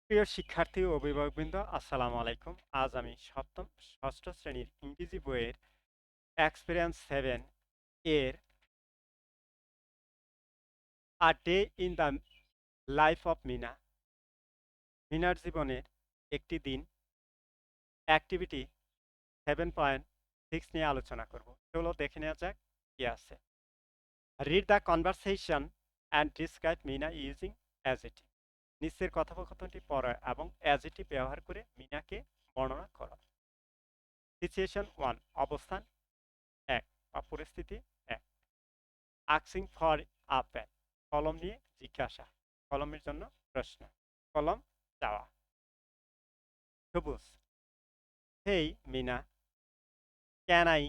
প্রিয় শিক্ষার্থী ও অভিভাবকবৃন্দ, আসসালামু আলাইকুম। আজ আমি ষষ্ঠ শ্রেণীর ইংরেজি বইয়ের এক্সপিরিয়েন্স 7 এর a day in the life of Mina, মিনার জীবনের একটি দিন, অ্যাক্টিভিটি 7.6 নিয়ে আলোচনা করব। চলো দেখে নেওয়া যাক কি আছে। Read the conversation and describe Mina using adjective. নিচের কথোপকথনটি পড়া এবং অ্যাজেটিভ ব্যবহার করে মিনাকে বর্ণনা করো। সিচুয়েশন 1, অবস্থান 1 বা পরিস্থিতি 1। আস্কিং ফর আ পেন, কলম নিয়ে জিজ্ঞাসা, কলমের জন্য প্রশ্ন, কলম চাওয়া। সবুজ, hey Mina, can I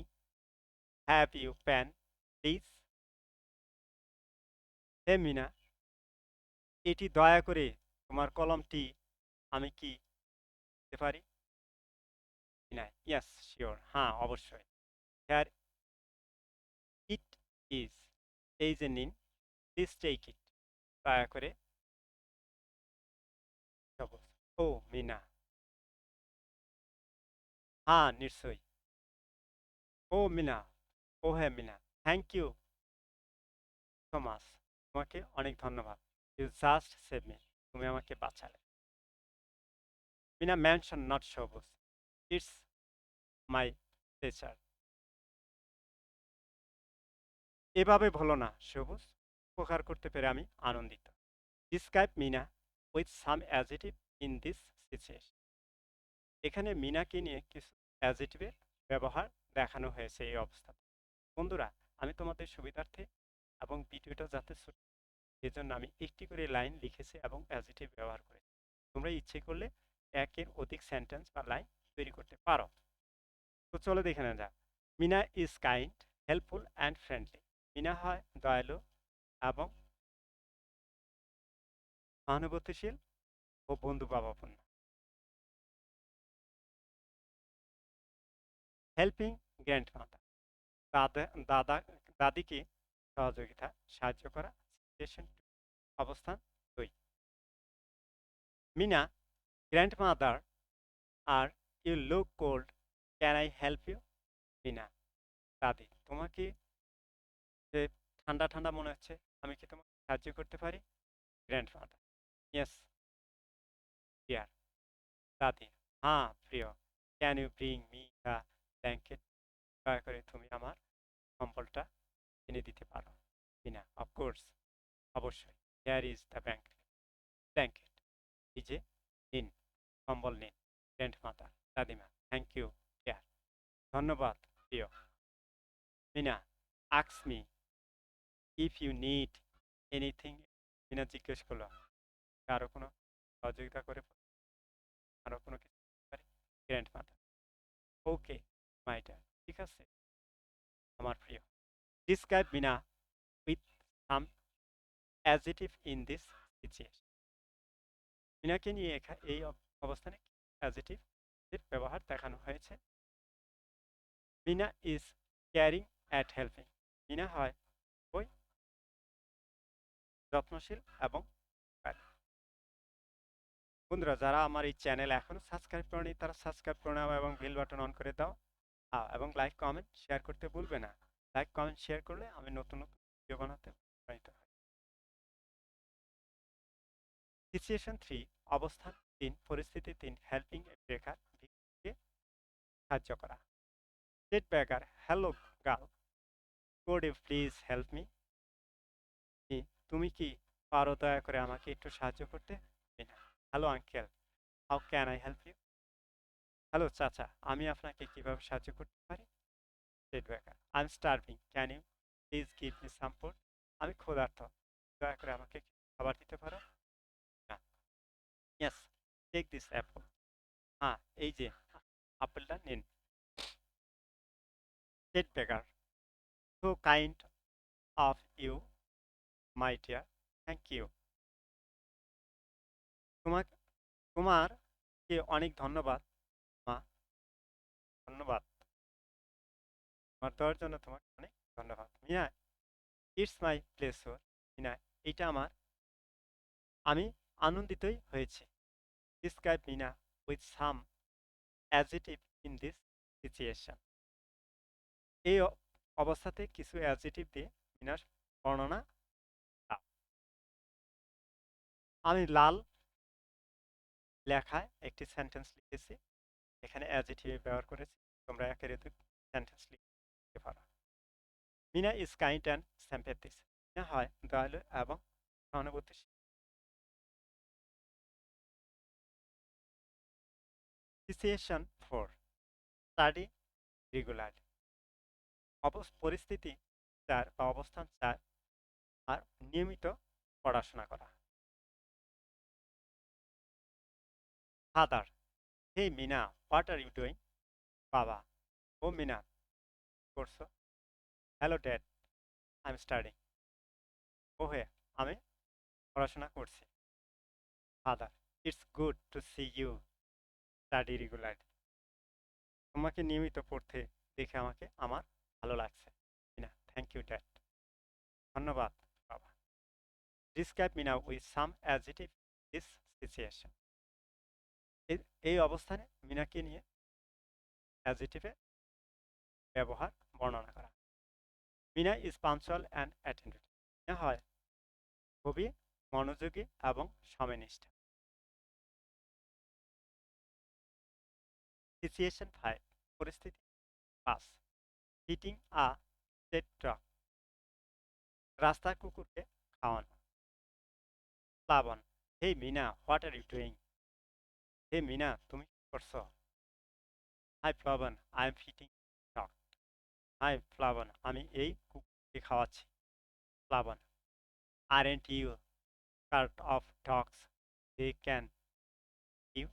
have you pen please? হে মিনা, এটি দয়া করে তোমার কলমটি আমি কি দিতে পারি? মিনা, ইয়েস শিওর, হ্যাঁ অবশ্যই। হেয়ার ইট ইজ, এই যে নিন, প্লিজ টেক ইট, দয়া করে। সবুজ, ও মিনা, হ্যাঁ নিশ্চয়ই। ও মিনা, ও হ্যাঁ Mina, thank you so much, তোমাকে অনেক ধন্যবাদ। ইউ জাস্ট সেভ মি, তুমি আমাকে বাঁচালে। Mina mention not Sabuj, it's my pleasure. এভাবে বলো না সবুজ, উপকার করতে পেরে আমি আনন্দিত। Describe Mina with some adjective in this situation. এখানে মিনাকে নিয়ে কিছু অ্যাজেটিভের ব্যবহার দেখানো হয়েছে এই অবস্থাতে। বন্ধুরা, আমি তোমাদের সুবিধার্থে এবং ভিডিওটা যাতে ছোট, সেজন্য আমি একটি করে লাইন লিখেছি এবং অ্যাজেটিভ ব্যবহার করেছি। তোমরা ইচ্ছে করলে একের অধিক সেন্টেন্স বা লাইন তৈরি করতে পারো। তো চলো দেখে নেওয়া যাক। Mina is kind, helpful and friendly. Mina হয় দয়ালু এবং সহানুভূতিশীল ও বন্ধুভাবাপন্ন। হেল্পিং গ্র্যান্ডমাদার, দাদা দাদা দাদিকে সহযোগিতা সাহায্য করা। সিচুয়েশন 2, অবস্থান 2। Mina, grandmother are you look cold, can I help you? Mina, দাদি তোমাকে যে ঠান্ডা ঠান্ডা মনে হচ্ছে, আমি কি তোমাকে সাহায্য করতে পারি? গ্র্যান্ডফাদার, ইয়েস ডিয়ার, দাদি, হ্যাঁ প্রিয়। Can you bring me the blanket, দয়া করে তুমি আমার কম্বলটা এনে দিতে পারো? মিনা, অফকোর্স, অবশ্যই। হেয়ার ইজ দ্য ব্ল্যাঙ্কেট, এই যে নিন, কম্বল নিন। গ্র্যান্ডমাদার, দাদিমা, থ্যাংক ইউ ডিয়ার, ধন্যবাদ প্রিয়। মিনা, আক্স me if you need anything. Mina জিজ্ঞেস করলো, আরো কোনো সহযোগিতা করে, আরো কোনো কিছু পারি? গ্র্যান্ডমাদার, ওকে মাই ডিয়ার, ঠিক আছে আমার প্রিয়। Describe Mina with some adjective in this situation. মিনাকে নিয়ে এই অবস্থানে অ্যাজেটিভ ব্যবহার দেখানো হয়েছে। Mina is caring at helping. Mina হয় ওই যত্নশীল এবং দয়ালু। বন্ধুরা, যারা আমার এই চ্যানেল এখনো সাবস্ক্রাইব করেনি তারা সাবস্ক্রাইব করে নাও এবং বেল বাটন অন করে দাও। এবং লাইক কমেন্ট শেয়ার করতে ভুলবে না। লাইক কমেন্ট শেয়ার করলে আমি নতুন নতুন ভিডিও বানাতে উৎসাহিত হই। সিচুয়েশন 3, অবস্থান 3, পরিস্থিতি 3, হেল্পিং এ বেকার, ভিক্ষুককে সাহায্য করা। Street beggar, hello girl, could you please help me? তুমি কি পারো দয়া করে আমাকে একটু সাহায্য করতে? Hello uncle, how can I help you? Hello চাচা, আমি আপনাকে কিভাবে সাহায্য করতে পারি? Street beggar, I am starving, can you please give me some food? আমি ক্ষুধার্ত, দয়া করে আমাকে খাবার দিতে পারো? না, ইয়েস টেক দিস অ্যাপল, হ্যাঁ এই যে আপেলটা নিন। Street beggar, so kind of you my dear, thank you. তোমাকে তোমার কে অনেক ধন্যবাদ মা, ধন্যবাদ, তোমার দেওয়ার জন্য তোমাকে অনেক ধন্যবাদ। Mina, it's my pleasure. Mina, এটা আমার, আমি আনন্দিতই হয়েছি। Describe Mina with some adjective in this situation. এই অবস্থাতে কিছু অ্যাডজেক্টিভ দিয়ে মিনার বর্ণনা দাও। আমি লাল লেখায় একটি সেন্টেন্স লিখেছি, এখানে অ্যাডজেক্টিভ ব্যবহার করেছি, তোমরা একের সেন্টেন্স লিখতে পারো। Mina is kind and sympathetic. Mina হয় দয়ালু এবং সহানুভূতিশীল। Situation 4, study regularly. পরিস্থিতি 4 বা অবস্থান 4, আর নিয়মিত পড়াশোনা করা। Father, hey Mina, what are you doing? বাবা, ও মিনা, করছো? Hello dad, I am studying. ও হে, আমি পড়াশোনা করছি। Father, it's good to see you study regularly. তোমাকে নিয়মিত পড়তে দেখে আমার ভালো লাগছে। Mina, thank you dad. ধন্যবাদ বাবা। Describe Mina with some adjective this situation. এই অবস্থানে মিনাকে নিয়ে অ্যাডজেক্টিভে ব্যবহার বর্ণনা করা। Mina is punctual and attentive. Mina হয় খুবই মনোযোগী এবং সময়নিষ্ঠ। সিচুয়েশন 5, পরিস্থিতি 5, ফিটিং আ স্ট্রিট ডগ। রাস্তার কুকুরকে খাওয়ানো। Plaban, hey Mina, what are you doing? হে মিনা, তুমি কি করছো? Hi Plaban, I am feeding dog. Hi Plaban, আমি এই কুকুরকে খাওয়াচ্ছি। Plaban, aren't you scared of dogs, they can you?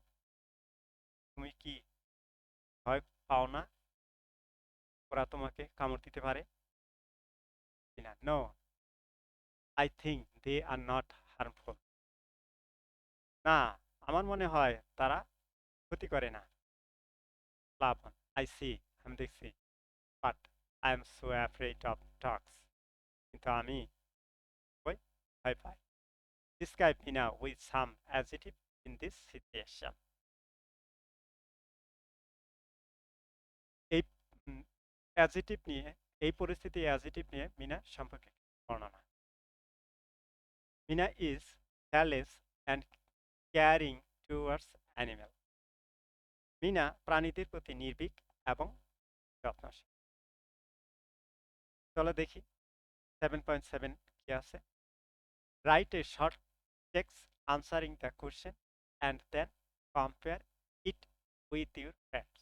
তুমি কি ভয় পাও না ওরা তোমাকে কামড় দিতে পারে? কিনা, no, I think they are not harmful. না, আমার মনে হয় তারা ক্ষতি করে না। প্লাবন, আই সি, আমি দেখছি, but I am so afraid of dogs, কিন্তু আমি ওই ভয় পাই। Describe Ina with some adjective in this situation. এই অ্যাডজেক্টিভ নিয়ে, এই পরিস্থিতি অ্যাডজেক্টিভ নিয়ে মিনা সম্পর্কে বর্ণনা। Mina is careless and caring towards animal. Mina প্রাণীদের প্রতি নির্ভীক এবং যত্নশীল। চলো দেখি 7.7 কি আছে। Write a short text answering the question and then compare it with your friends.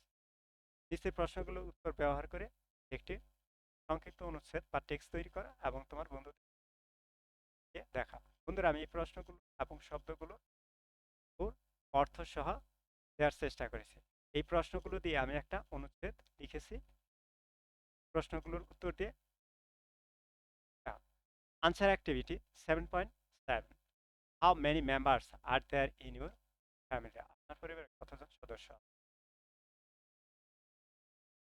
নিচের প্রশ্নগুলোর উত্তর ব্যবহার করে একটি সংক্ষিপ্ত অনুচ্ছেদ বা টেক্সট তৈরি করা এবং তোমার বন্ধুদেরকে দেখা। বন্ধুরা, আমি এই প্রশ্নগুলো এবং শব্দগুলো অর্থ সহ দেওয়ার চেষ্টা করেছি। এই প্রশ্নগুলো দিয়ে আমি একটা অনুচ্ছেদ লিখেছি। প্রশ্নগুলোর উত্তর দিয়ে answer activity 7.7, how many members are there in your family? আপনার পরিবারের কতজন সদস্য?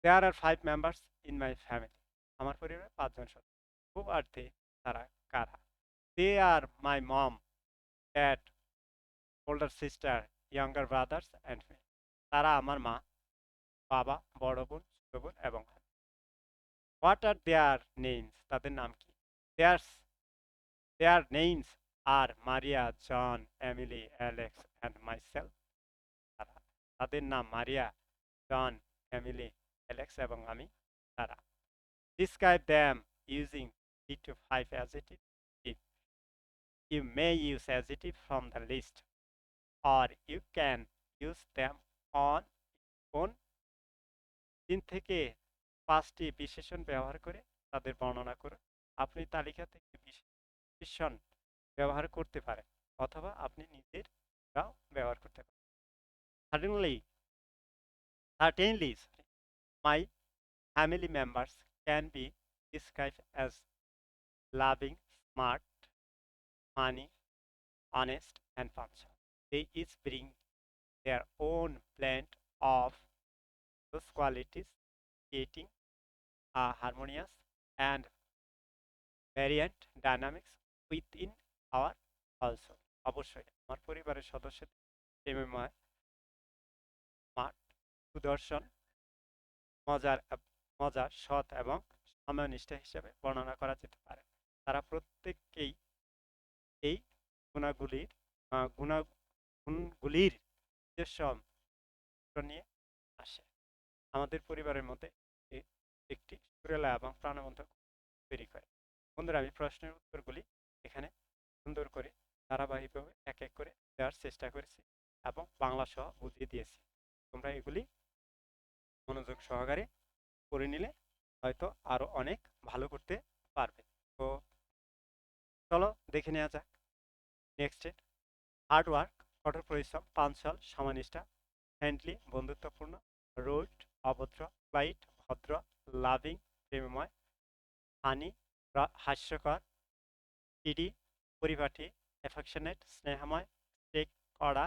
There are 5 members in my family. আমার পরিবারে 5 জন সদস্য। হু আর দে? তারা কারা? দে আর মাই মম, dad, older sister, younger brothers and me. তারা আমার মা, বাবা, বড় বোন, ছোট বোন এবং আমি। What are their names? তাদের নাম কি? Their names are Maria, John, Emily, Alex and myself. তাদের নাম মারিয়া, জন, এমিলি, অ্যালেক্স এবং আমি, তারা। Describe them using 3 to 5 adjectives. If you may use adjectives from the list, or you can use them on own. 3 থেকে 5টি বিশেষণ ব্যবহার করে তাদের বর্ণনা করুন। আপনি তালিকা থেকে বিশেষণ ব্যবহার করতে পারেন অথবা আপনি নিজেরাও ব্যবহার করতে পারেন। Certainly, my family members can be described as loving, smart, funny, honest, and punctual. They each bring their own blend of those qualities, creating a harmonious and variant dynamics within our household. অবশ্যই আমার পরিবারের সদস্যদের প্রেমময়, smart, সুদর্শন, মজার, সৎ এবং সময়নিষ্ঠ হিসেবে বর্ণনা করা যেতে পারে। তারা প্রত্যেককেই এই গুণাগুলির গুণগুলির নিজস্ব অংশ নিয়ে আসে। আমাদের পরিবারের মধ্যে একটি সুরেলা এবং প্রাণবন্ত তৈরি করে। বন্ধুরা, আমি প্রশ্নের উত্তরগুলি এখানে সুন্দর করে ধারাবাহিকভাবে এক এক করে দেওয়ার চেষ্টা করেছি এবং বাংলা সহ বুঝিয়ে দিয়েছি। তোমরা এগুলি মনোযোগ সহকারে করে নিলে হয়তো আরো অনেক ভালো করতে পারবে। তো চলো দেখে নেওয়া যাক। নেক্সট, হার্ড ওয়ার্ক, কঠোর পরিশ্রম, পাঞ্চুয়াল, সময়নিষ্ঠা, ফ্রেন্ডলি, বন্ধুত্বপূর্ণ, রুড, অভদ্র, প্লাইট, ভদ্র, লাভিং, প্রেমময়, ফানি, হাস্যকর, কিডি, পরিপাটি, অ্যাফেকশনেট, স্নেহময়, স্টেক, কড়া,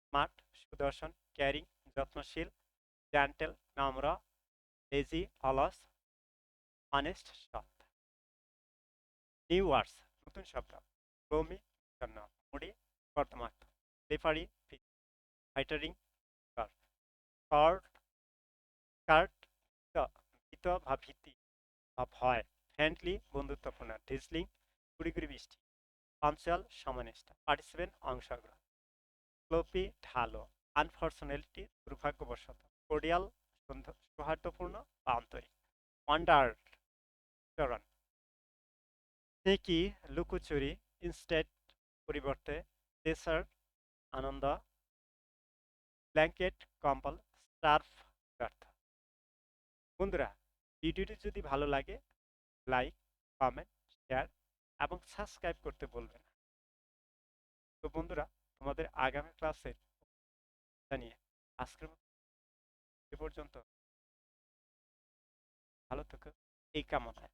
স্মার্ট, সুদর্শন, ক্যারিং, যত্নশীল, জেন্টেল, নম্র, লেজি, অলস, অনেস্ট, সৎ। নিউ ওয়ার্ডস, নতুন শব্দ: ক্লোমি, জন্য, মুডি, কর্দমাক্ত, স্লিপারি, ফাইটারিং, কর্ড, কার্ট, ভীত বা ভীতি বা ভয়, ফ্রেন্ডলি, বন্ধুত্বপূর্ণ, ডিজলিং, গুড়িগুড়ি বৃষ্টি, পাঞ্চুয়াল, সময়নিষ্ঠা, পার্টিসিপেন্ট, অংশগ্রহণ, স্লোপি, ঢালো, আনফর্চুনেটলি, দুর্ভাগ্যবশত, কোর্ডিয়াল, সৌহার্দ্যপূর্ণ বা আন্তরিক, ওয়ান্ডার, চরণ, স্নেকি, লুকোচুরি, ইনস্টেড, পরিবর্তে, ডেসার্ট, আনন্দ, ব্ল্যাঙ্কেট, কম্বল, স্টার্ফ, ব্যর্থ। বন্ধুরা, ভিডিওটি যদি ভালো লাগে লাইক, কমেন্ট, শেয়ার এবং সাবস্ক্রাইব করতে বলবেন না। তো বন্ধুরা, তোমাদের আগামী ক্লাসে জানিয়ে আজকের মতো এ পর্যন্ত। ভালো থেকো এই কামনায়।